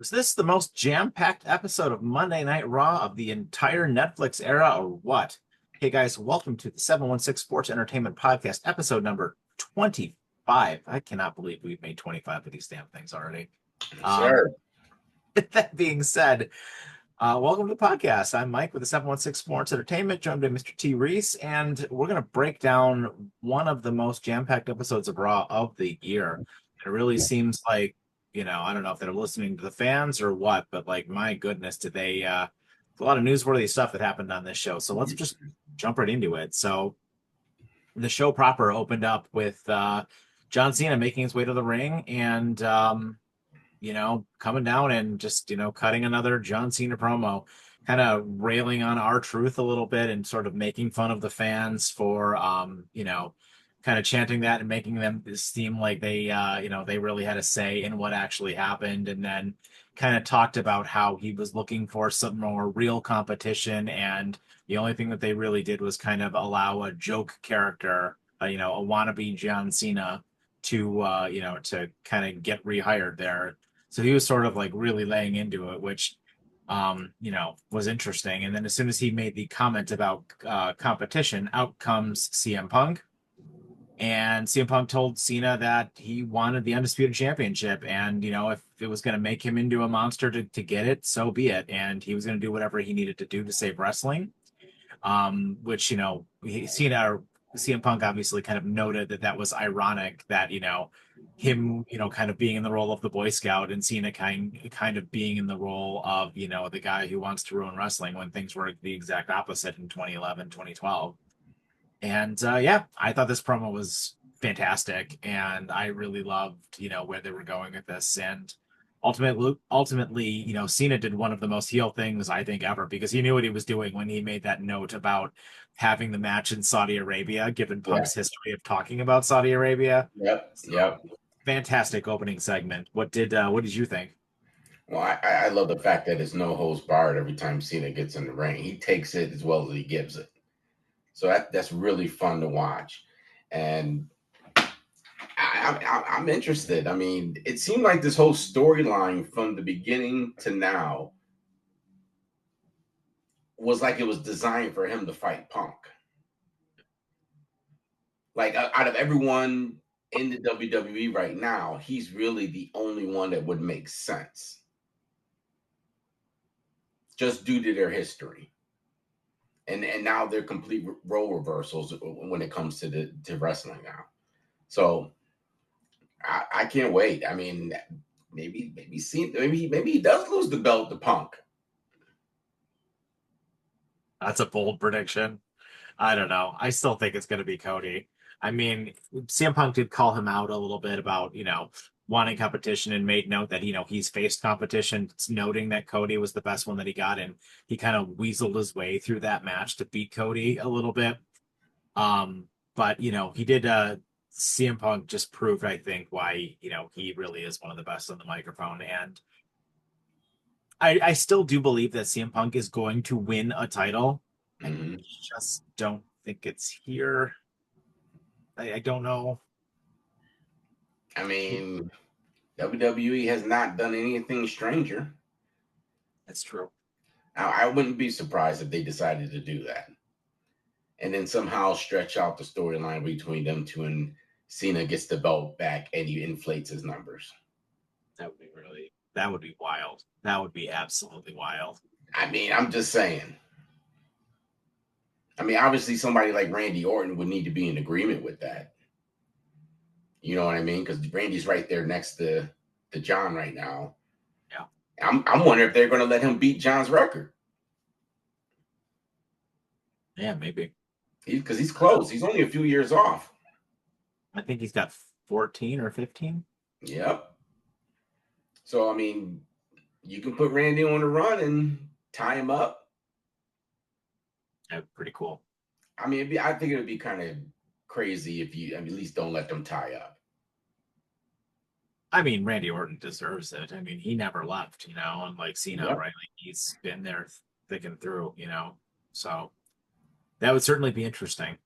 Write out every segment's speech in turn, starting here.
Is this the most jam-packed episode of Monday Night Raw of the entire Netflix era, or what? Hey guys, welcome to the 716 Sports Entertainment Podcast, episode number 25. I cannot believe we've made 25 of these damn things already. Sure. That being said, welcome to the podcast. I'm Mike with the 716 Sports Entertainment, joined by Mr. T. Reese, and we're going to break down one of the most jam-packed episodes of Raw of the year. It really seems like, I don't know if they're listening to the fans or what, but like, my goodness, did they, a lot of newsworthy stuff that happened on this show. So let's just jump right into it. So the show proper opened up with John Cena making his way to the ring and, coming down and just, cutting another John Cena promo, kind of railing on R-Truth a little bit and sort of making fun of the fans for, kind of chanting that and making them seem like they, they really had a say in what actually happened. And then kind of talked about how he was looking for some more real competition. And the only thing that they really did was kind of allow a joke character, a wannabe John Cena to, to kind of get rehired there. So he was sort of like really laying into it, which, was interesting. And then as soon as he made the comment about competition, out comes CM Punk. And CM Punk told Cena that he wanted the Undisputed Championship. And, if it was going to make him into a monster to get it, so be it. And he was going to do whatever he needed to do to save wrestling. Which, CM Punk obviously kind of noted that was ironic that, him, kind of being in the role of the Boy Scout and Cena kind of being in the role of, the guy who wants to ruin wrestling when things were the exact opposite in 2011, 2012. And I thought this promo was fantastic, and I really loved, where they were going with this. And ultimately, Cena did one of the most heel things I think ever, because he knew what he was doing when he made that note about having the match in Saudi Arabia, given Punk's history of talking about Saudi Arabia. Yep. Fantastic opening segment. What did you think? Well, I love the fact that it's no holds barred every time Cena gets in the ring. He takes it as well as he gives it. So that's really fun to watch. And I'm interested. I mean, it seemed like this whole storyline from the beginning to now was like it was designed for him to fight Punk. Like out of everyone in the WWE right now, he's really the only one that would make sense. Just due to their history. And now they're complete role reversals when it comes to wrestling now. So I can't wait. I mean, maybe he does lose the belt to Punk. That's a bold prediction. I don't know. I still think it's going to be Cody. I mean, CM Punk did call him out a little bit about, wanting competition, and made note that, he's faced competition, noting that Cody was the best one that he got. And he kind of weaseled his way through that match to beat Cody a little bit. But, he did, CM Punk just proved, I think, why, he really is one of the best on the microphone. And I still do believe that CM Punk is going to win a title. I just don't think it's here. I don't know. I mean, WWE has not done anything stranger. That's true. I wouldn't be surprised if they decided to do that. And then somehow stretch out the storyline between them two, and Cena gets the belt back and he inflates his numbers. That would be wild. That would be absolutely wild. I mean, I'm just saying. I mean, obviously somebody like Randy Orton would need to be in agreement with that. You know what I mean? Because Randy's right there next to John right now. Yeah. I'm wondering if they're going to let him beat John's record. Yeah, maybe. Because he's close. He's only a few years off. I think he's got 14 or 15. Yep. So, I mean, you can put Randy on the run and tie him up. That's pretty cool. I mean, I think it would be kind of crazy if at least don't let them tie up. I mean, Randy Orton deserves it. I mean, he never left, unlike Cena, right? Like, he's been there thick and through, so that would certainly be interesting.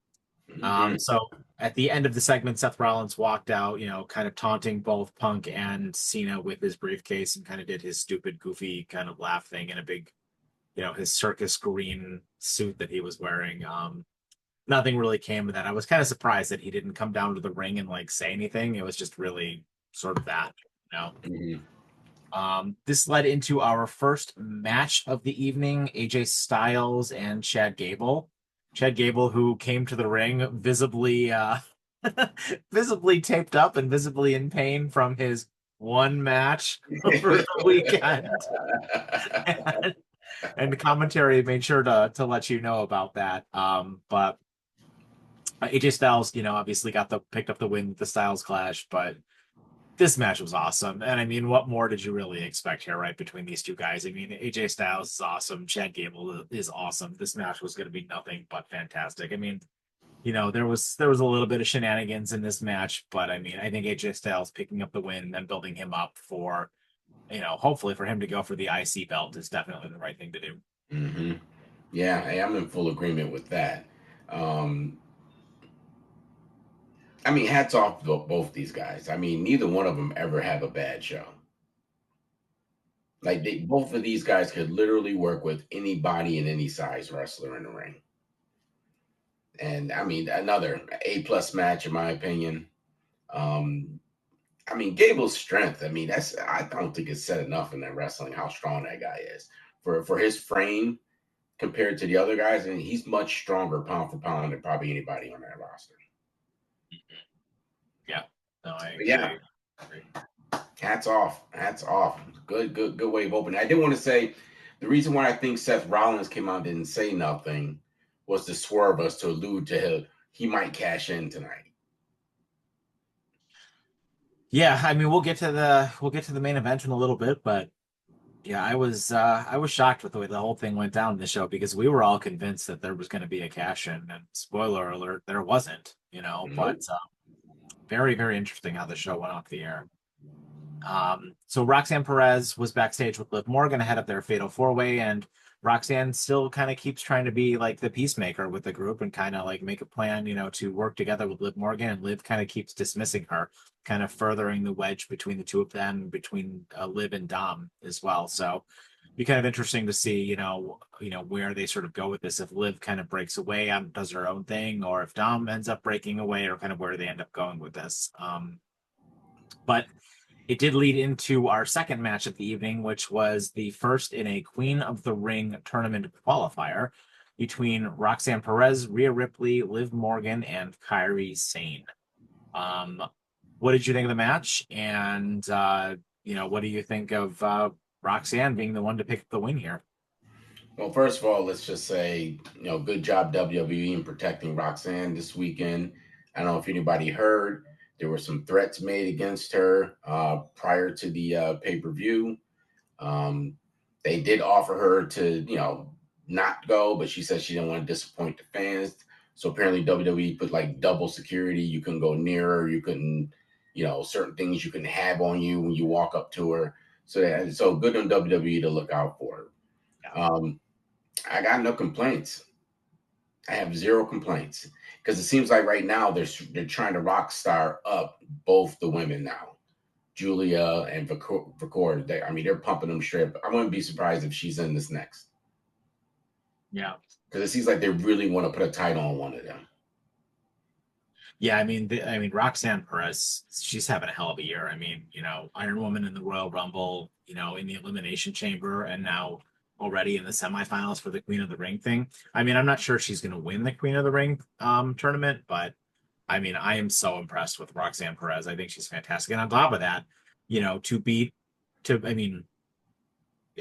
Mm-hmm. So at the end of the segment, Seth Rollins walked out, kind of taunting both Punk and Cena with his briefcase and kind of did his stupid, goofy kind of laugh thing in a big, his circus green suit that he was wearing. Nothing really came of that. I was kind of surprised that he didn't come down to the ring and like say anything. It was just really sort of that, you know. Mhm. This led into our first match of the evening, AJ Styles and Chad Gable. Chad Gable, who came to the ring visibly visibly taped up and visibly in pain from his one match over the weekend. And the commentary made sure to let you know about that. But AJ Styles, obviously picked up the win with the Styles Clash, but this match was awesome. And I mean, what more did you really expect here, right? Between these two guys. I mean, AJ Styles is awesome. Chad Gable is awesome. This match was going to be nothing but fantastic. I mean, there was a little bit of shenanigans in this match, but I mean, I think AJ Styles picking up the win and building him up for, hopefully for him to go for the IC belt is definitely the right thing to do. Hmm. Yeah, I'm in full agreement with that. Um, I mean, hats off to both these guys. I mean, neither one of them ever have a bad show. Like both of these guys could literally work with anybody and any size wrestler in the ring. And I mean, another A+ match in my opinion. Um, I mean, Gable's strength. I mean, I don't think it's said enough in that wrestling how strong that guy is for his frame compared to the other guys. And he's much stronger pound for pound than probably anybody on that roster. Yeah. No, I, But I yeah, agree. hats off. Hats off. Good way of opening. I did want to say the reason why I think Seth Rollins came out and didn't say nothing was to swerve us to allude to him. He might cash in tonight. Yeah, I mean, we'll get to the main event in a little bit, but yeah, I was shocked with the way the whole thing went down in the show because we were all convinced that there was going to be a cash in, and spoiler alert, there wasn't, but Nope. very, very interesting how the show went off the air. So Roxanne Perez was backstage with Liv Morgan ahead of their fatal four-way, and Roxanne still kind of keeps trying to be like the peacemaker with the group and kind of like make a plan, to work together with Liv Morgan, and Liv kind of keeps dismissing her, kind of furthering the wedge between the two of them, between Liv and Dom as well. So be kind of interesting to see, where they sort of go with this. If Liv kind of breaks away and does her own thing, or if Dom ends up breaking away, or kind of where they end up going with this. But it did lead into our second match of the evening, which was the first in a Queen of the Ring tournament qualifier between Roxanne Perez, Rhea Ripley, Liv Morgan, and Kairi Sane. Um, what did you think of the match? And what do you think of Roxanne being the one to pick up the win here? Well, first of all, let's just say, good job WWE in protecting Roxanne this weekend. I don't know if anybody heard, there were some threats made against her prior to the pay-per-view. Um, they did offer her to, not go, but she said she didn't want to disappoint the fans. So apparently WWE put like double security. You couldn't go near her. You couldn't, certain things you couldn't have on you when you walk up to her. So good on WWE to look out for her. I got no complaints. I have zero complaints because it seems like right now they're trying to rock star up both the women now, Julia and Vicor. They're pumping them straight up. I wouldn't be surprised if she's in this next Yeah. because it seems like they really want to put a title on one of them. Yeah, I mean, Roxanne Perez, she's having a hell of a year. I mean, Iron Woman in the Royal Rumble, in the Elimination Chamber, and now already in the semifinals for the Queen of the Ring thing. I mean, I'm not sure she's going to win the Queen of the Ring tournament, but I mean, I am so impressed with Roxanne Perez. I think she's fantastic. And on top of that, I mean,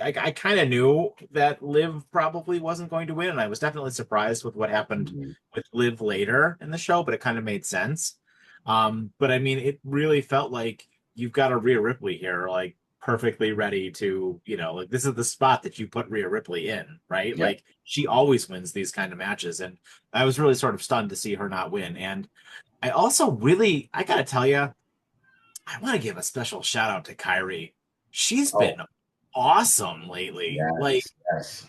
I kind of knew that Liv probably wasn't going to win, and I was definitely surprised with what happened Mhm. with Liv later in the show, but it kind of made sense. But I mean, it really felt like you've got a Rhea Ripley here, like perfectly ready to, like this is the spot that you put Rhea Ripley in, right? Yep. Like she always wins these kind of matches, and I was really sort of stunned to see her not win. And I also really, I gotta tell you, I want to give a special shout out to Kyrie. She's Oh, been awesome lately. Like yes.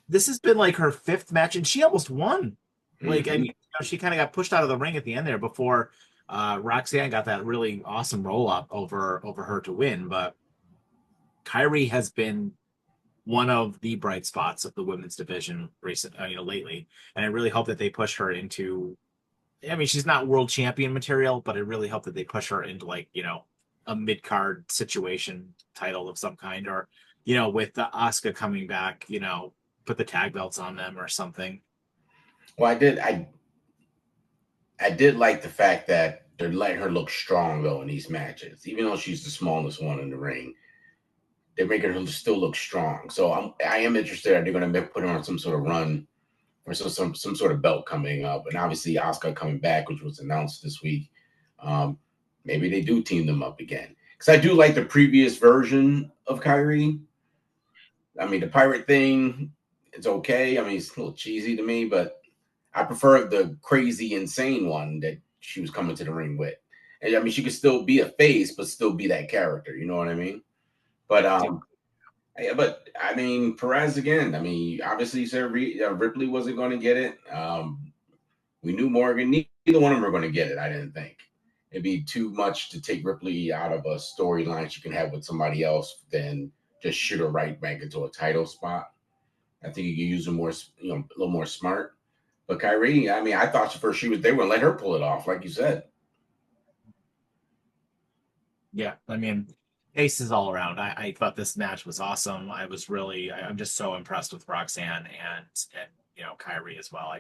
this has been like her fifth match, and she almost won. Like, I Hmm. mean, she kind of got pushed out of the ring at the end there before Roxanne got that really awesome roll up over her to win. But Kyrie has been one of the bright spots of the women's division lately, and I really hope that they push her into. I mean, she's not world champion material, but I really hope that they push her into like a mid card situation title of some kind, or with the Asuka coming back, put the tag belts on them or something. Well, I did like the fact that they're letting her look strong though in these matches, even though she's the smallest one in the ring. They're making her still look strong. So I am interested. Are they going to put her on some sort of run or some sort of belt coming up? And obviously Asuka coming back, which was announced this week. Maybe they do team them up again, because I do like the previous version of Kyrie. I mean, the pirate thing, it's okay. I mean, it's a little cheesy to me, but I prefer the crazy, insane one that she was coming to the ring with. And I mean, she could still be a face, but still be that character. You know what I mean? But yeah, but I mean, Perez again. I mean, obviously, you said Ripley wasn't going to get it. We knew Morgan. Neither one of them were going to get it. I didn't think it'd be too much to take Ripley out of a storyline she can have with somebody else than just shoot her right back into a title spot. I think you could use her more, a little more smart. But Kyrie, I mean, I thought at first they were going to let her pull it off, like you said. Yeah, I mean, aces all around. I thought this match was awesome. I'm just so impressed with Roxanne and Kyrie as well.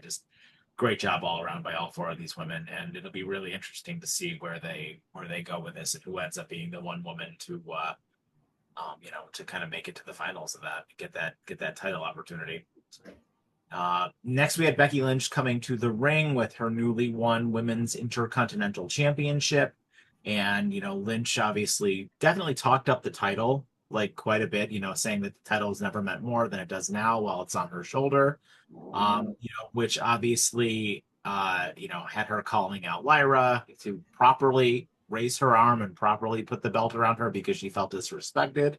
Great job all around by all four of these women, and it'll be really interesting to see where they go with this and who ends up being the one woman to to kind of make it to the finals of that, get that title opportunity. Next, we had Becky Lynch coming to the ring with her newly won Women's Intercontinental Championship. And, Lynch obviously definitely talked up the title like quite a bit, saying that the title has never meant more than it does now while it's on her shoulder. Which obviously, had her calling out Lyra to properly raise her arm and properly put the belt around her because she felt disrespected.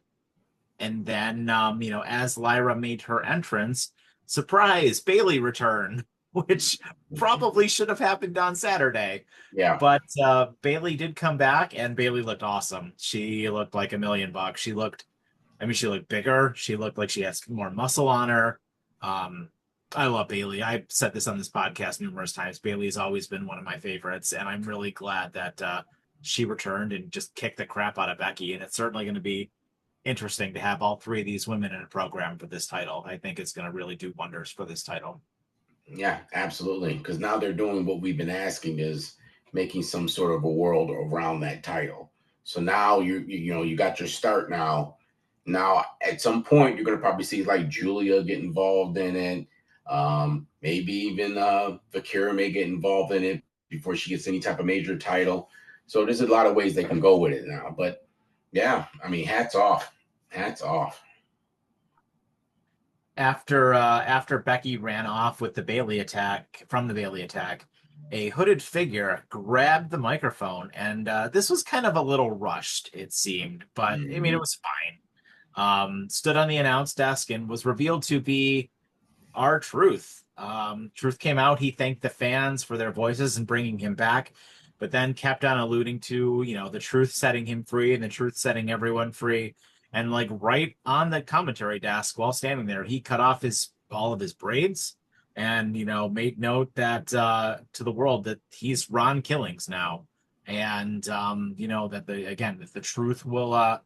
And then, as Lyra made her entrance, surprise, Bayley returned, which probably should have happened on Saturday. Yeah. But Bayley did come back, and Bayley looked awesome. She looked like $1,000,000. She looked bigger. She looked like she has more muscle on her. I love Bayley. I've said this on this podcast numerous times. Bayley's always been one of my favorites, and I'm really glad that she returned and just kicked the crap out of Becky. And it's certainly going to be interesting to have all three of these women in a program for this title. I think it's going to really do wonders for this title. Yeah, absolutely. Because now they're doing what we've been asking, is making some sort of a world around that title. So now you got your start now. Now at some point you're going to probably see like Julia get involved in it. Maybe even Vakira may get involved in it before she gets any type of major title. So there's a lot of ways they can go with it now. But yeah, I mean, hats off. Hats off. After Becky ran off with the Bayley attack, a hooded figure grabbed the microphone, and this was kind of a little rushed, it seemed, but I mean, it was fine. Stood on the announce desk and was revealed to be R-Truth. Truth came out. He thanked the fans for their voices and bringing him back, but then kept on alluding to, the Truth setting him free and the Truth setting everyone free. And like right on the commentary desk while standing there, he cut off all of his braids and, made note that to the world that he's Ron Killings now. And, that the Truth will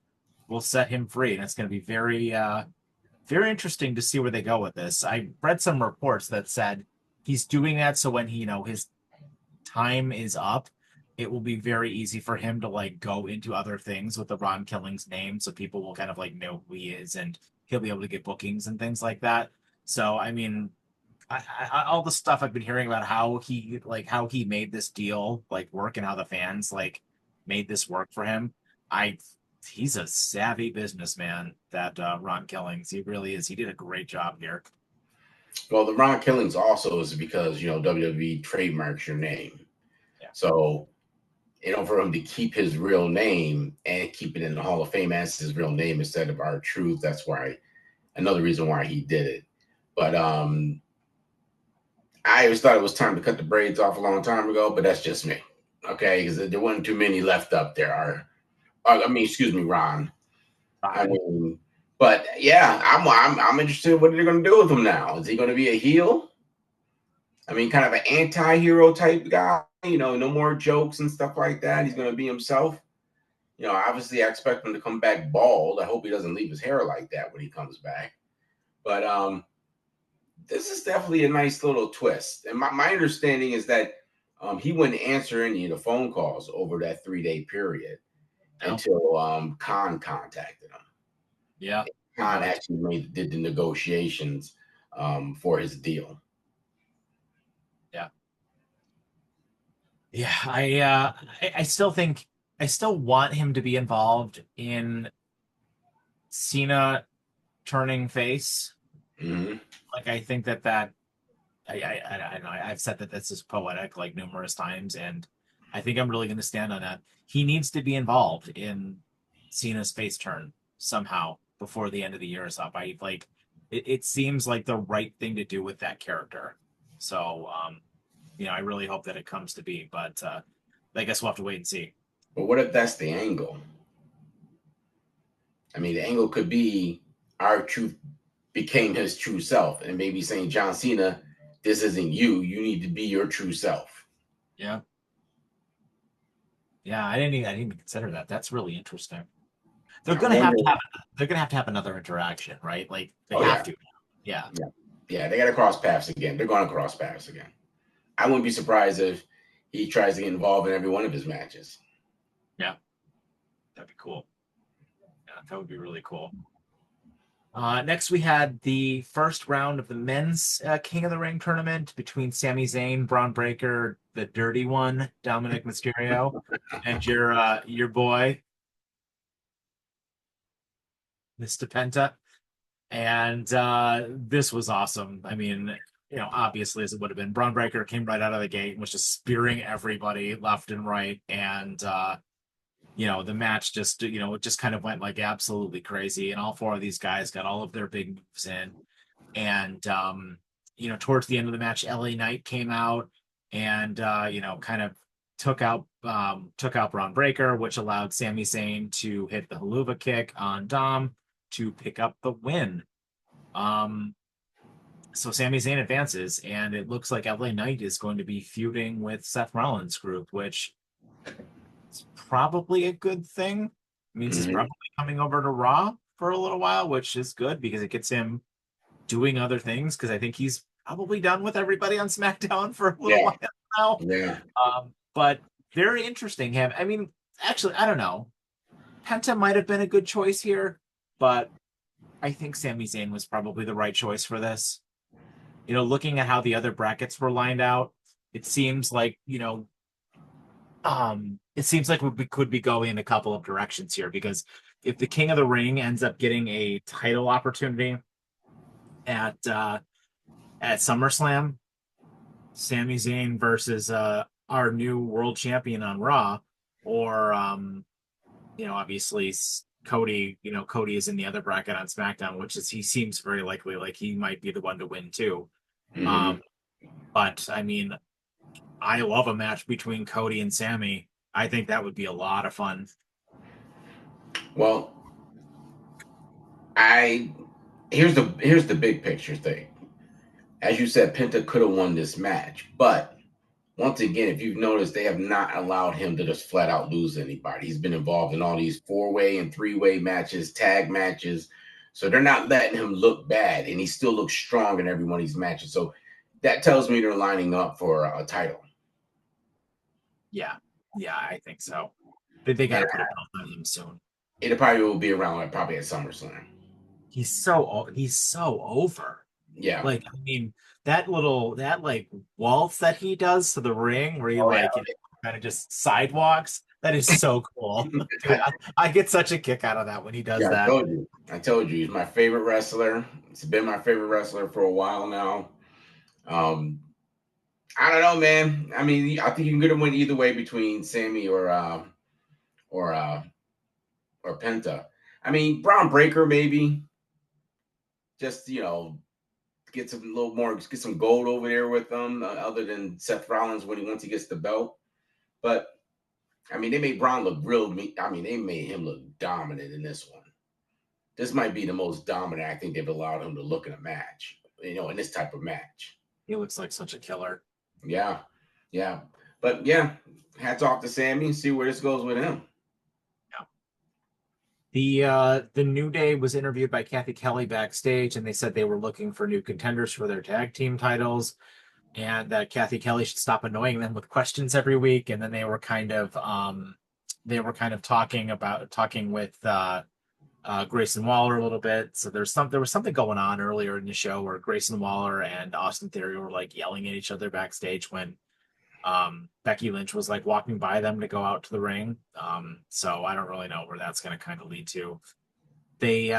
set him free. And it's going to be very, very interesting to see where they go with this. I read some reports that said he's doing that so when his time is up, it will be very easy for him to like go into other things with the Ron Killings name, so people will kind of like know who he is, and he'll be able to get bookings and things like that. So I mean, all the stuff I've been hearing about how he made this deal like work and how the fans like made this work for him. He's a savvy businessman, that Ron Killings. He really is. He did a great job here. Well, the Ron Killings also is because WWE trademarks your name, so for him to keep his real name and keep it in the Hall of Fame as his real name instead of R-Truth, that's why another reason why he did it. But I always thought it was time to cut the braids off a long time ago, but that's just me. Okay, because there wasn't too many left up there. I mean, excuse me, Ron. I Fine. mean, but yeah, I'm interested in what they're going to do with him now. Is he going to be a heel? I mean, kind of an anti-hero type guy. No more jokes and stuff like that. He's going to be himself. Obviously, I expect him to come back bald. I hope he doesn't leave his hair like that when he comes back. But this is definitely a nice little twist. And my understanding is that he wouldn't answer any of the phone calls over that 3-day period No. until Khan contacted him. Yeah. Khan Right. actually did the negotiations for his deal. Yeah. Yeah. I still think I still want him to be involved in Cena turning face. Mm-hmm. Like I think that I know I've said that this is poetic like numerous times, and I think I'm really going to stand on that. He needs to be involved in Cena's face turn somehow before the end of the year is up. I like it seems like the right thing to do with that character. So I really hope that it comes to be, but I guess we'll have to wait and see. But what if that's the angle? I mean, the angle could be our truth became his true self, and maybe saying, John Cena, this isn't you. You need to be your true self. Yeah. Yeah, I didn't even consider that. That's really interesting. They're I gonna have to wonder. have they're gonna have to have another interaction, right? Like they Oh have yeah, to. Yeah. yeah, yeah. They got to cross paths again. They're going to cross paths again. I wouldn't be surprised if he tries to get involved in every one of his matches. Yeah. That'd be cool. Yeah, that would be really cool. Next, we had the first round of the men's King of the Ring tournament between Sami Zayn, Braun Breaker, the dirty one, Dominic Mysterio, and your boy, Mr. Penta. And this was awesome. I mean, obviously, as it would have been, Braun Breaker came right out of the gate and was just spearing everybody left and right. And the match just it just kind of went like absolutely crazy, and all four of these guys got all of their big moves in. And towards the end of the match, LA Knight came out and kind of took out Braun Breaker, which allowed Sami Zayn to hit the haluva kick on Dom to pick up the win. um so Sami Zayn advances, and it looks like LA Knight is going to be feuding with Seth Rollins' group, which it's probably a good thing. It means he's Mm-hmm. probably coming over to Raw for a little while, which is good because it gets him doing other things. Because I think he's probably done with everybody on SmackDown for a little Yeah, while now. yeah. But very interesting. I mean, actually, I don't know. Penta might have been a good choice here, but I think Sami Zayn was probably the right choice for this. Looking at how the other brackets were lined out, it seems like we could be going in a couple of directions here, because if the King of the Ring ends up getting a title opportunity at SummerSlam, Sami Zayn versus our new world champion on Raw, or obviously Cody. Cody is in the other bracket on SmackDown, which is he seems very likely like he might be the one to win too. Mm-hmm. Um, but I mean, I love a match between Cody and Sammy. I think that would be a lot of fun. Well, I here's the big picture thing. As you said, Penta could have won this match, but once again, if you've noticed, they have not allowed him to just flat out lose anybody. He's been involved in all these 4-way and 3-way matches, tag matches. So they're not letting him look bad, and he still looks strong in every one of these matches. So that tells me they're lining up for a title. Yeah, yeah, I think so. They got And to put a belt on him soon. it probably will be around like probably at SummerSlam. He's so over. Yeah. Like, I mean, that like waltz that he does to the ring, where he Oh yeah. like kind of just sidewalks. That is so cool. Dude, I get such a kick out of that when he does Yeah, I that. told you. I told you he's my favorite wrestler. It's been my favorite wrestler for a while now. Um, I don't know, man. I mean, I think you can get a win either way between Sammy or uh, or Penta. I mean, Braun Breaker maybe just get some little more, get some gold over there with them, other than Seth Rollins once he gets the belt. But I mean, they made Braun look real. I mean, they made him look dominant in this one. This might be the most dominant I think they've allowed him to look in a match. In this type of match. He looks like such a killer. Yeah, yeah. But yeah, hats off to Sammy. See where this goes with him. The New Day was interviewed by Kathy Kelly backstage, and they said they were looking for new contenders for their tag team titles, and that Kathy Kelly should stop annoying them with questions every week. And then they were kind of talking with Grayson Waller a little bit. So there was something going on earlier in the show where Grayson Waller and Austin Theory were like yelling at each other backstage when Becky Lynch was like walking by them to go out to the ring. So I don't really know where that's going to kind of lead to. They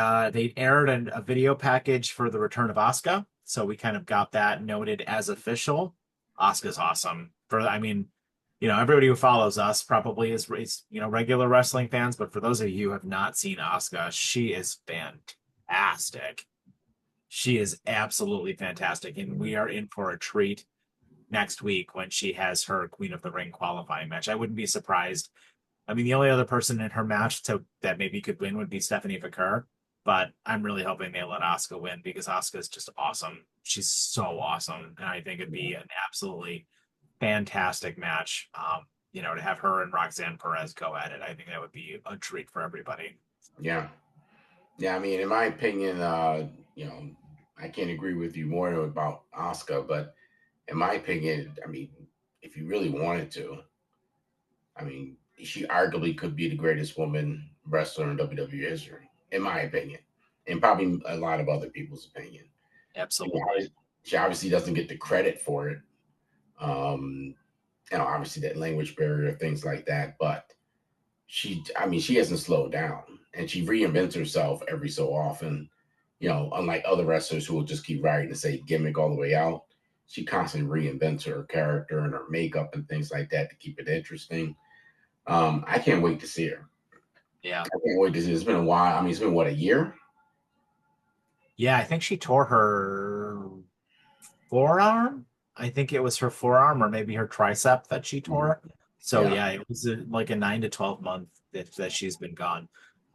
aired a video package for the return of Asuka, so we kind of got that noted as official. Asuka's awesome. Everybody who follows us probably is regular wrestling fans, but for those of you who have not seen Asuka, she is fantastic. She is absolutely fantastic, and we are in for a treat next week when she has her Queen of the Ring qualifying match. I wouldn't be surprised. I mean, the only other person in her match that maybe could win would be Stephanie McCurr, but I'm really hoping they let Asuka win because Asuka is just awesome. She's so awesome, and I think it'd be an absolutely fantastic match. To have her and Roxanne Perez go at it, I think that would be a treat for everybody. Yeah. I mean, in my opinion, I can't agree with you more about Asuka, but in my opinion, I mean, if you really wanted to, I mean, she arguably could be the greatest woman wrestler in WWE history, in my opinion, and probably a lot of other people's opinion. Absolutely. She obviously doesn't get the credit for it. Obviously that language barrier, things like that, but she hasn't slowed down, and she reinvents herself every so often. Unlike other wrestlers who will just keep riding the same gimmick all the way out, she constantly reinvents her character and her makeup and things like that to keep it interesting. I can't wait to see her. Yeah. I can't wait to see. It's been a while. I mean, it's been what, a year? Yeah, I think she tore her forearm. I think it was her forearm or maybe her tricep that she tore. So yeah, it was like a 9 to 12 month that she's been gone.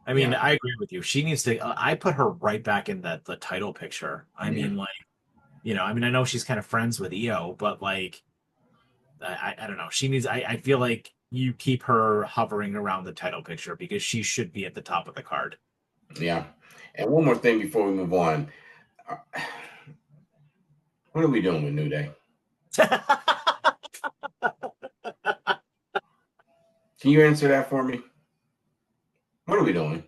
I mean, I agree with you. She needs to. I put her right back in the title picture. I mean, I know she's kind of friends with Io, but like, I don't know. She needs. I feel like you keep her hovering around the title picture because she should be at the top of the card. Yeah. And one more thing before we move on. What are we doing with New Day? Can you answer that for me? What are we doing?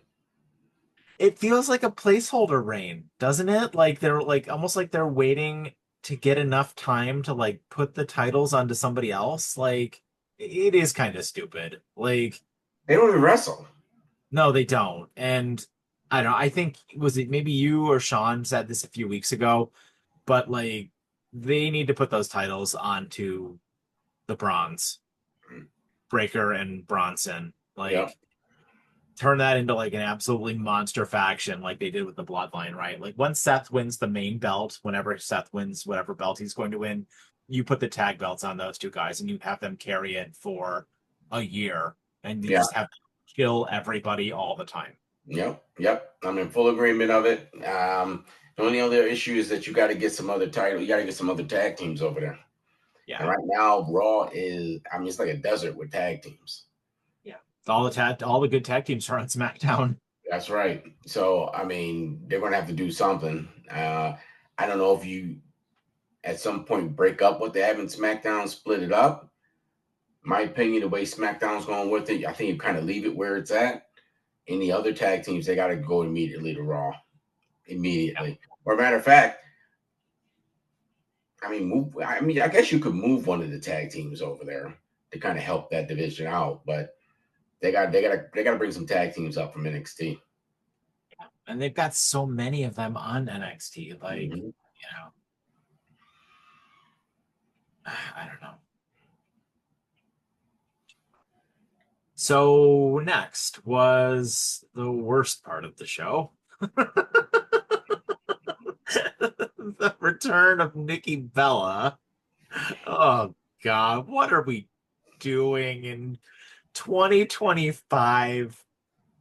It feels like a placeholder reign, doesn't it? Like they're like almost like they're waiting to get enough time to like put the titles onto somebody else. Like it is kind of stupid. Like They don't even wrestle. no, they don't. And I don't know. I think was it maybe you or Sean said this a few weeks ago, but like they need to put those titles onto the Bronze, Breaker and Bronson. Like turn that into like an absolutely monster faction like they did with the Bloodline, right? Like once Seth wins the main belt, whenever Seth wins whatever belt he's going to win, you put the tag belts on those two guys and you have them carry it for a year and you just have to kill everybody all the time. Yep. I'm in full agreement of it. The only other issue is that you got to get some other title. You got to get some other tag teams over there. Yeah. And right now, Raw is. I mean, it's like a desert with tag teams. Yeah. All the good tag teams are on SmackDown. That's right. So I mean, they're going to have to do something. I don't know if you, at some point, break up what they have in SmackDown, split it up. My opinion, the way SmackDown's going with it, I think you kind of leave it where it's at. Any other tag teams, they got to go immediately to Raw. Immediately. Yeah. Or matter of fact, I guess you could move one of the tag teams over there to kind of help that division out, but they got to bring some tag teams up from NXT. Yeah. And they've got so many of them on NXT. Like, I don't know. So next was the worst part of the show. the return of Nikki Bella. Oh God, what are we doing in 2025?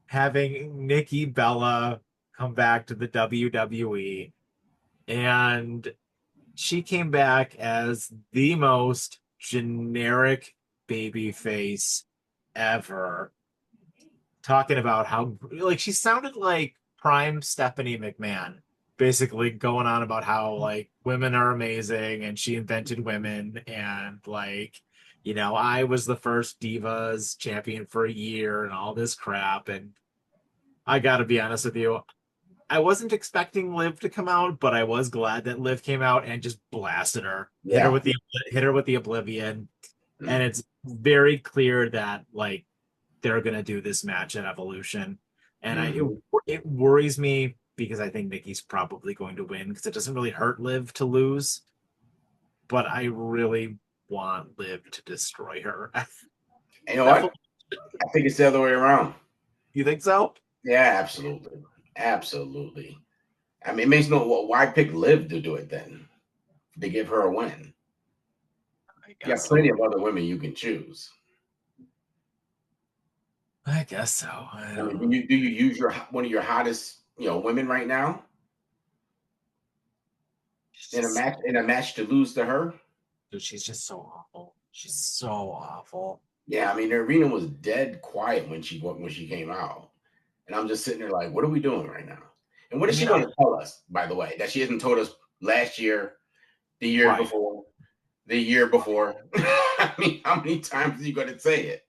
Having Nikki Bella come back to the WWE, and she came back as the most generic baby face ever, talking about how like she sounded like prime Stephanie McMahon, basically going on about how like women are amazing and she invented women and like I was the first divas champion for a year and all this crap. And I gotta be honest with you, I wasn't expecting Liv to come out, but I was glad that Liv came out and just blasted her, Yeah. hit her with the Oblivion. And Mm. it's very clear that like they're gonna do this match at Evolution, and Hmm. it worries me because I think Nikki's probably going to win because it doesn't really hurt Liv to lose, but I really want Liv to destroy her. You know what? I think it's the other way around. You think so? Yeah, absolutely. Absolutely. I mean, it makes no why pick Liv to do it then? To give her a win. I You guess got plenty so. of other women you can choose. I guess so. I I don't mean, know. do you use your one of your hottest, women right now She's in a just, match to lose to her? dude, she's just so awful. She's so awful. Yeah, I mean, the arena was dead quiet when she came out, and I'm just sitting there like, what are we doing right now? And what I is she mean, going to tell us? By the way, that she hasn't told us last year, the year right. before, the year before. I mean, how many times are you going to say it?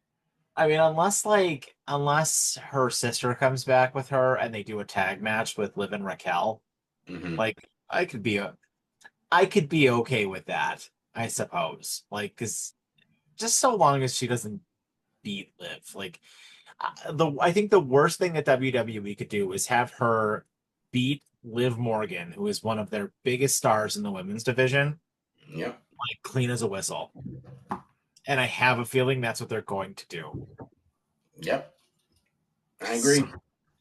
I mean, unless her sister comes back with her and they do a tag match with Liv and Raquel, Hmm. like I could be okay with that, I suppose. Like, because just so long as she doesn't beat Liv. Like, I think the worst thing that WWE could do is have her beat Liv Morgan, who is one of their biggest stars in the women's division, Yep, like clean as a whistle. And I have a feeling that's what they're going to do. yep, I So, agree.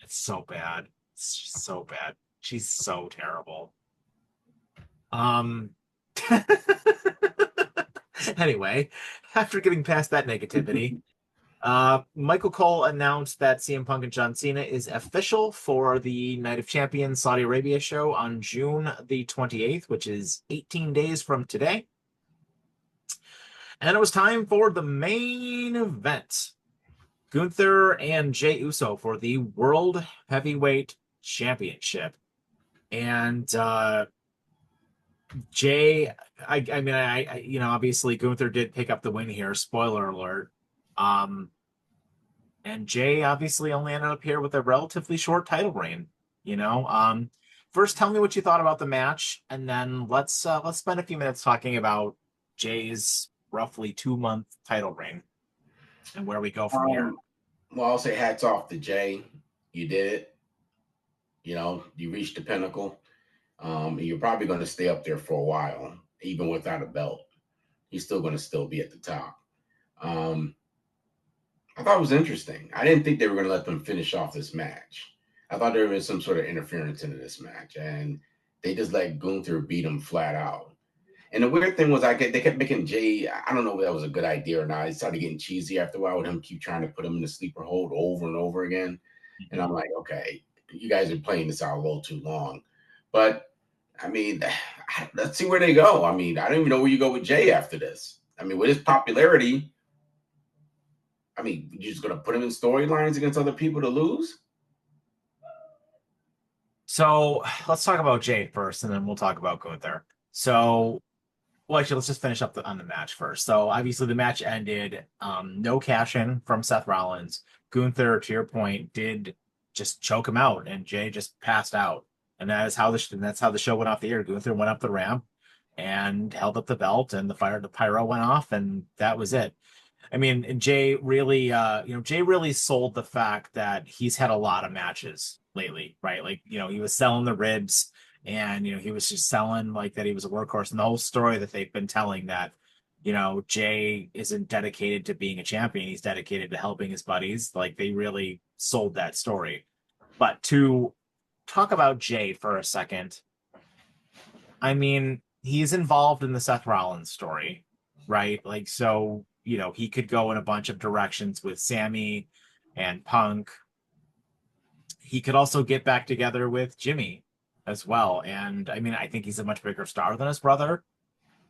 it's so bad. It's just so bad. She's so terrible. Um. Anyway, after getting past that negativity, Michael Cole announced that CM Punk and John Cena is official for the Night of Champions Saudi Arabia show on June the 28th, which is 18 days from today. And it was time for the main event. Gunther and Jey Uso for the World Heavyweight Championship. And Jay, I mean, obviously Gunther did pick up the win here. Spoiler alert. Um, and Jay obviously only ended up here with a relatively short title reign. You know, first tell me what you thought about the match, and then let's spend a few minutes talking about Jay's roughly 2 month title reign and where we go from here. Um, well, I'll say hats off to Jay. You did it. You reached the pinnacle. And you're probably going to stay up there for a while, even without a belt. He's still going to still be at the top. Um, I thought it was interesting. I didn't think they were going to let them finish off this match. I thought there was some sort of interference into this match, and they just let Gunther beat him flat out. And the weird thing was, they kept making Jay. I don't know if that was a good idea or not. It started getting cheesy after a while with him keep trying to put him in the sleeper hold over and over again. And I'm Mhm. like, okay, you guys are playing this out a little too long. But I mean, let's see where they go. I mean, I don't even know where you go with Jay after this. I mean, with his popularity, I mean, you're just gonna put him in storylines against other people to lose? So let's talk about Jay first, and then we'll talk about Gunther. So, well, actually, let's just finish up on the match first. So, obviously, the match ended. No cash in from Seth Rollins. Gunther, to your point, did just choke him out, and Jay just passed out. And that's how the show went off the air. Gunther went up the ramp and held up the belt, and the pyro went off, and that was it. I mean, and Jay really sold the fact that he's had a lot of matches lately, right? Like, he was selling the ribs and, he was just selling like that he was a workhorse. And the whole story that they've been telling that, Jay isn't dedicated to being a champion. He's dedicated to helping his buddies. Like, they really sold that story. But to talk about Jay for a second, I mean, he's involved in the Seth Rollins story, right? Like, so, he could go in a bunch of directions with Sammy and Punk. He could also get back together with Jimmy as well. And I mean, I think he's a much bigger star than his brother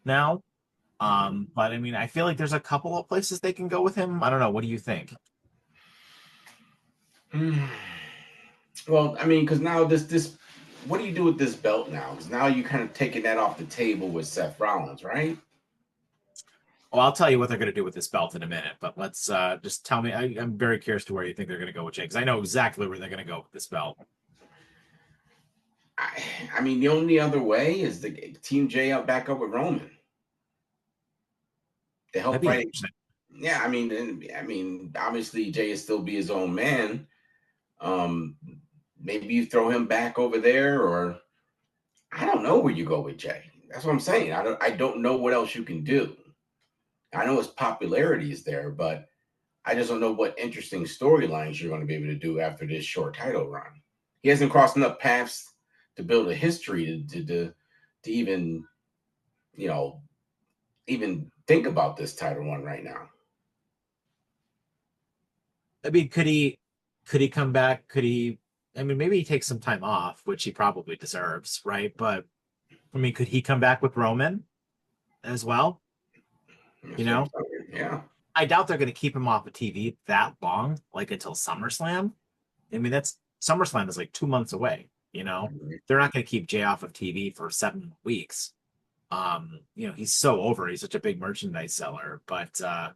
now. But I mean, I feel like there's a couple of places they can go with him. I don't know. What do you think? Hmm. Well, I mean, because now this, what do you do with this belt now? Because now you kind of taking that off the table with Seth Rollins, right? Well, I'll tell you what they're going to do with this belt in a minute, but let's just tell me. I'm very curious to where you think they're going to go with Jay, because I know exactly where they're going to go with this belt. I, I mean, the only other way is the Team J up back up with Roman to That'd help be fight. interesting. Yeah, I mean, obviously Jay is still be his own man. Um, Maybe you throw him back over there, or I don't know where you go with Jay. That's what I'm saying. I don't know what else you can do. I know his popularity is there, but I just don't know what interesting storylines you're going to be able to do after this short title run. He hasn't crossed enough paths to build a history to even you know even think about this title run right now. I mean, could he come back? Could he? I mean, maybe he takes some time off, which he probably deserves, right? But I mean, could he come back with Roman as well? You That's what I'm know, saying. Yeah. I doubt they're going to keep him off of TV that long, like until SummerSlam. I mean, that's SummerSlam is like 2 months away. They're not going to keep Jay off of TV for 7 weeks. He's so over. He's such a big merchandise seller, but I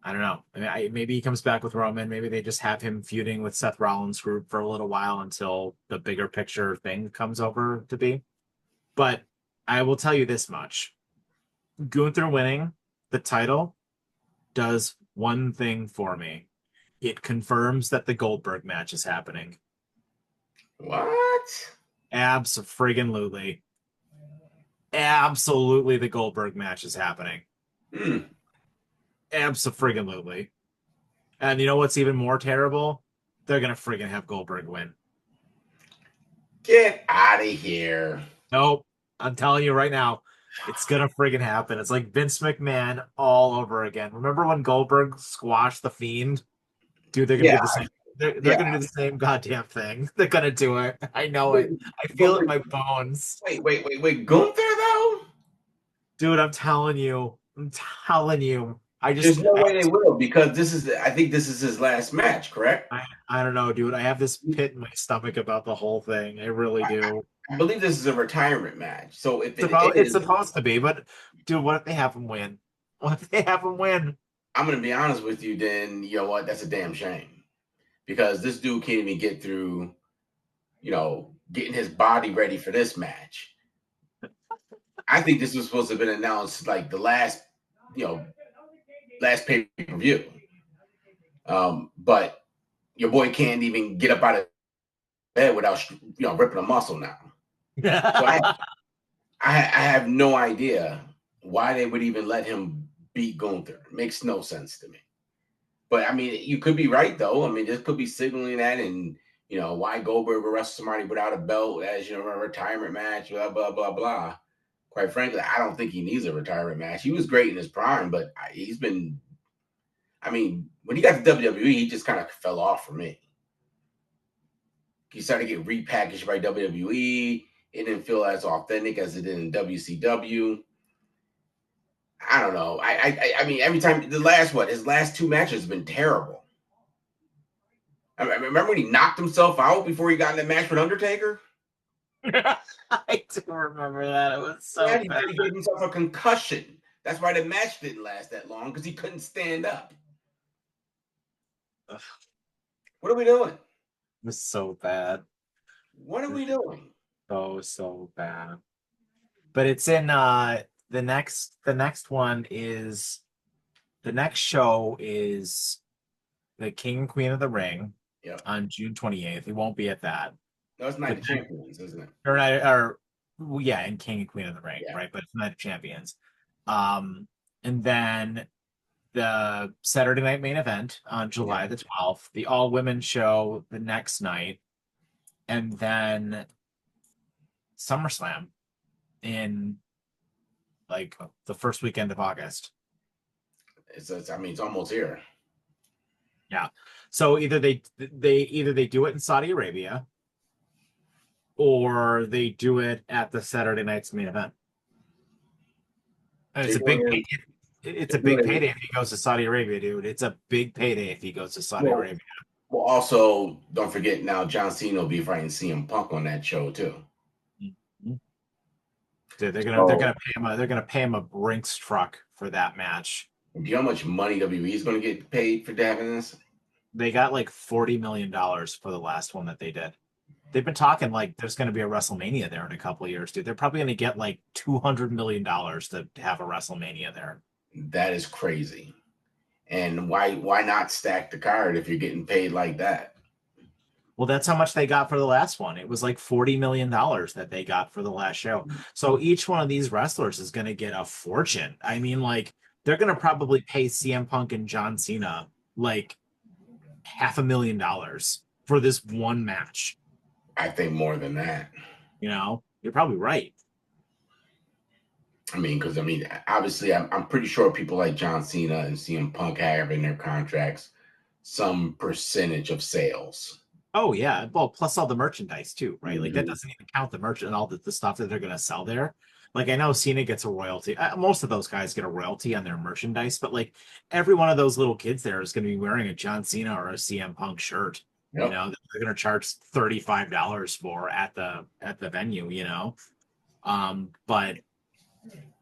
don't know. I mean, maybe he comes back with Roman. Maybe they just have him feuding with Seth Rollins group for a little while until the bigger picture thing comes over to be. But I will tell you this much: Gunther winning the title does one thing for me. It confirms that the Goldberg match is happening. What? Abso-friggin-lutely. Absolutely, the Goldberg match is happening. Hmm. Abso-friggin-lutely. And you know what's even more terrible? They're gonna friggin' have Goldberg win. Get out of here. Nope. I'm telling you right now, it's gonna friggin' happen. It's like Vince McMahon all over again. Remember when Goldberg squashed the Fiend? Dude, they're gonna Yeah. do the same. They're Yeah. gonna do the same goddamn thing. They're gonna do it. I know But, it. I but feel it in my bones. wait. Gunther though? Dude, I'm telling you. I'm telling you. I There's just no I way they will because I think this is his last match, correct? I don't know, dude. I have this pit in my stomach about the whole thing. I really do. I believe this is a retirement match. So if it It's is, supposed to be, but dude, what if they have him win? What if they have him win? I'm gonna be honest with you, then you know what? That's a damn shame. Because this dude can't even get through, getting his body ready for this match. I think this was supposed to have been announced like the you know, last pay-per-view. But your boy can't even get up out of bed without ripping a muscle now. So I have no idea why they would even let him beat Gunther. It makes no sense to me. But I mean, you could be right though. I mean, this could be signaling that, and why Goldberg will wrestle somebody without a belt as a retirement match, blah blah blah blah. Quite frankly, I don't think he needs a retirement match. He was great in his prime, but he's been. I mean, when he got to WWE, he just kind of fell off for me. He started to get repackaged by WWE. It didn't feel as authentic as it did in WCW. I don't know. I mean, every time his last two matches have been terrible. I remember when he knocked himself out before he got in the match with Undertaker. I do remember that. It was Yeah, so he bad. said he gave himself a concussion. That's why the match didn't last that long because he couldn't stand up. Ugh, What are we doing? it was so bad. What are we doing? So bad. But it's in the next one is the next show is the King and Queen of the Ring Yep. on June 28th. It won't be at that. No, it's Night But of Champions, isn't it? or not or well, yeah, and King and Queen of the Ring, Yeah. right? But it's Night of Champions. Um, and then the Saturday night main event on Yeah. July the 12th, the all women show the next night, and then SummerSlam. in like the first weekend of August. It's almost here. Yeah. So either they do it in Saudi Arabia or they do it at the Saturday night's main event. And They're doing it. it's a They're doing big it. payday if he goes to Saudi Arabia, dude. It's a big payday if he goes to Saudi Well, Arabia. well, also don't forget now John Cena will be fighting CM Punk on that show too. Mhm. Dude, they're gonna So pay him a Brinks truck for that match. do you know how much money WWE is going to get paid for having this? They got like $40 million for the last one that they did. They've been talking like there's going to be a WrestleMania there in a couple of years, dude. They're probably going to get like $200 million to have a WrestleMania there. That is crazy. And why not stack the card if you're getting paid like that? Well, that's how much they got for the last one. It was like $40 million that they got for the last show. So each one of these wrestlers is going to get a fortune. I mean, like they're going to probably pay CM Punk and John Cena like $500,000 for this one match. I think more than that. You're probably right. I mean, because obviously, I'm pretty sure people like John Cena and CM Punk have in their contracts some percentage of sales. Oh yeah, well, plus all the merchandise too, right? Like that Mhm. doesn't even count the merchant and all the stuff that they're going to sell there. Like I know Cena gets a royalty. Most of those guys get a royalty on their merchandise, but like every one of those little kids there is going to be wearing a John Cena or a CM Punk shirt. Yep. That they're going to charge $35 for at the venue. But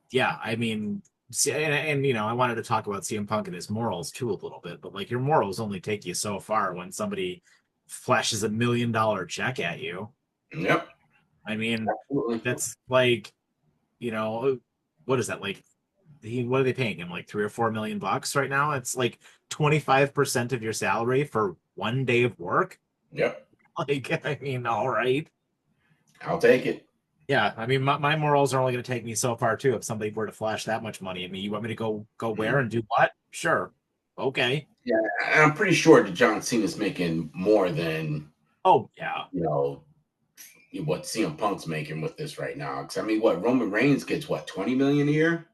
yeah, I mean, I wanted to talk about CM Punk and his morals too a little bit, but like your morals only take you so far when somebody flashes $1 million check at you. Yep. I mean, Absolutely. that's like, what is that like? What are they paying him? Like 3 or 4 million bucks right now? It's like 25% of your salary for one day of work. Yep. Like, I mean, all right. I'll take it. Yeah, I mean, my morals are only going to take me so far too. If somebody were to flash that much money at me, you want me to go where and do what? Sure, okay. Yeah, and I'm pretty sure that John Cena's making more than Oh yeah, you know what CM Punk's making with this right now. Because what Roman Reigns gets 20 million a year.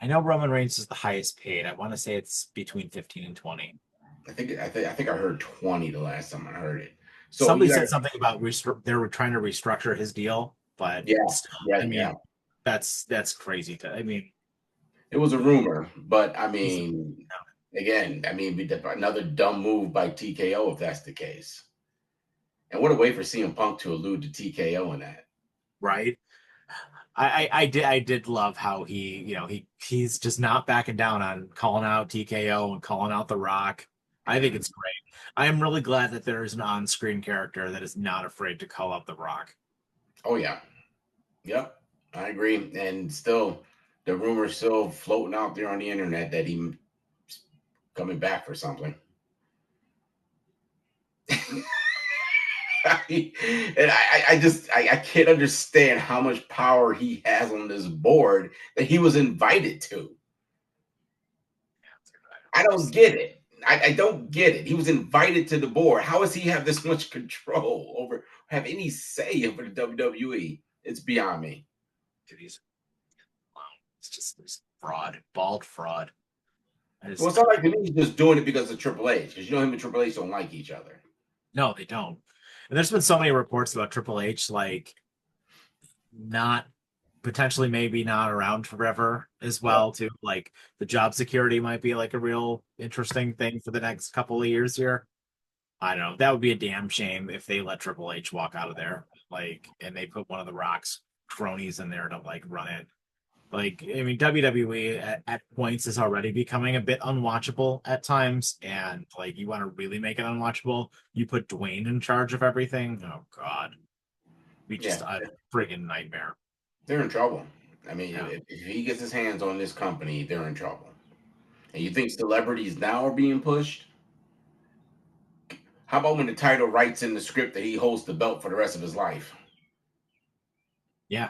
I know Roman Reigns is the highest paid. I want to say it's between 15 and 20. I think I heard 20 the last time I heard it. So Somebody you got said something about they were trying to restructure his deal, but yeah, still, yeah, I yeah. mean, that's crazy. I mean, It was a rumor, but he's again, another dumb move by TKO if that's the case. And what a way for CM Punk to allude to TKO in that. right. I did love how he's just not backing down on calling out TKO and calling out The Rock. I think it's great. I am really glad that there is an on-screen character that is not afraid to call out The Rock. Oh yeah, yep, I agree. And still, the rumor's still floating out there on the internet that he's coming back for something. And I can't understand how much power he has on this board that he was invited to. I don't get it. I don't get it. He was invited to the board. How does he have this much control over, have any say over the WWE? It's beyond me. Dude, he's wow. It's just this fraud, bald fraud. I Well, just it's not like to me he's just doing it because of Triple H, because him and Triple H don't like each other. No, they don't. And there's been so many reports about Triple H like not potentially maybe not around forever as Yep. well too. Like the job security might be like a real interesting thing for the next couple of years here. I don't know. That would be a damn shame if they let Triple H walk out of there, like, and they put one of the Rock's cronies in there to like run it. Like, I mean, WWE at points is already becoming a bit unwatchable at times, and like, you want to really make it unwatchable, you put Dwayne in charge of everything. Oh God, be just Yeah, a friggin' nightmare. they're in trouble. Yeah. If he gets his hands on this company, they're in trouble. And you think celebrities now are being pushed? How about when the title writes in the script that he holds the belt for the rest of his life? Yeah.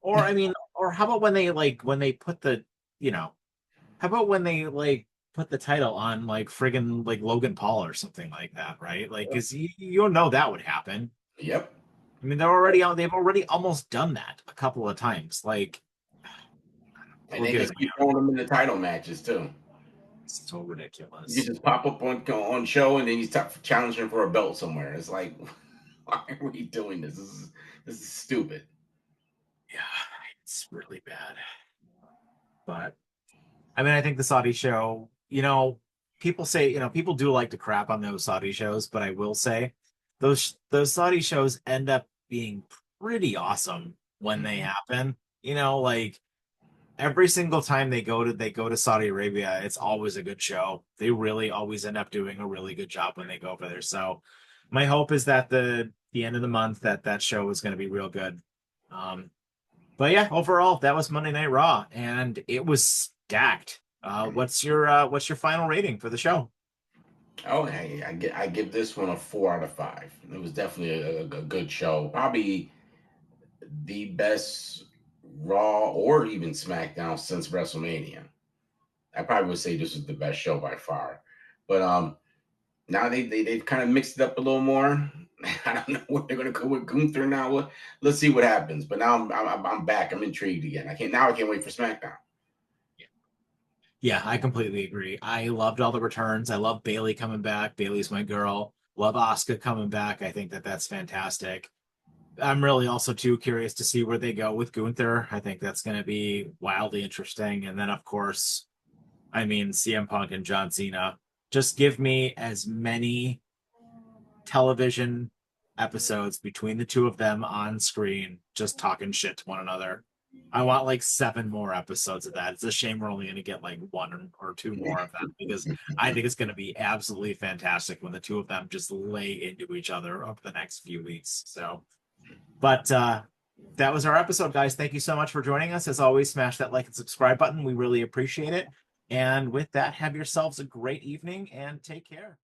Or I mean, or how about when they put you know, how about when they like put the title on like friggin' like Logan Paul or something like that, right? Like, cause you know that would happen. Yep. I mean, they've already almost done that a couple of times. Like, And we're they getting just keep throwing them in the title matches too. so You can ridiculous. just pop up on show and then you start challenging for a belt somewhere. It's like, why are we doing this? This is stupid. Yeah, it's really bad. But I mean, I think the Saudi show, people say, people do like to crap on those Saudi shows, but I will say those Saudi shows end up being pretty awesome when they Mhm. happen. Like every single time they go to Saudi Arabia, it's always a good show. They really always end up doing a really good job when they go over there. So my hope is that the end of the month that show is going to be real good. Um, but yeah, overall, that was Monday Night Raw, and it was stacked. What's your final rating for the show? Oh, hey, I give this one a 4 out of 5. It was definitely a good show. Probably the best Raw or even SmackDown since WrestleMania. I probably would say this is the best show by far. But now they've kind of mixed it up a little more. I don't know what they're gonna go with Gunther now. Let's see what happens. But now I'm back. I'm intrigued again. I can't wait for SmackDown. Yeah, I completely agree. I loved all the returns. I love Bailey coming back. Bailey's my girl. Love Asuka coming back. I think that's fantastic. I'm really also too curious to see where they go with Gunther. I think that's going to be wildly interesting. And then, of course, I mean, CM Punk and John Cena. Just give me as many television episodes between the two of them on screen, just talking shit to one another. I want like 7 more episodes of that. It's a shame we're only going to get like one or two more of them because I think it's going to be absolutely fantastic when the two of them just lay into each other over the next few weeks. So, but that was our episode, guys. Thank you so much for joining us. As always, smash that like and subscribe button. We really appreciate it. And with that, have yourselves a great evening and take care.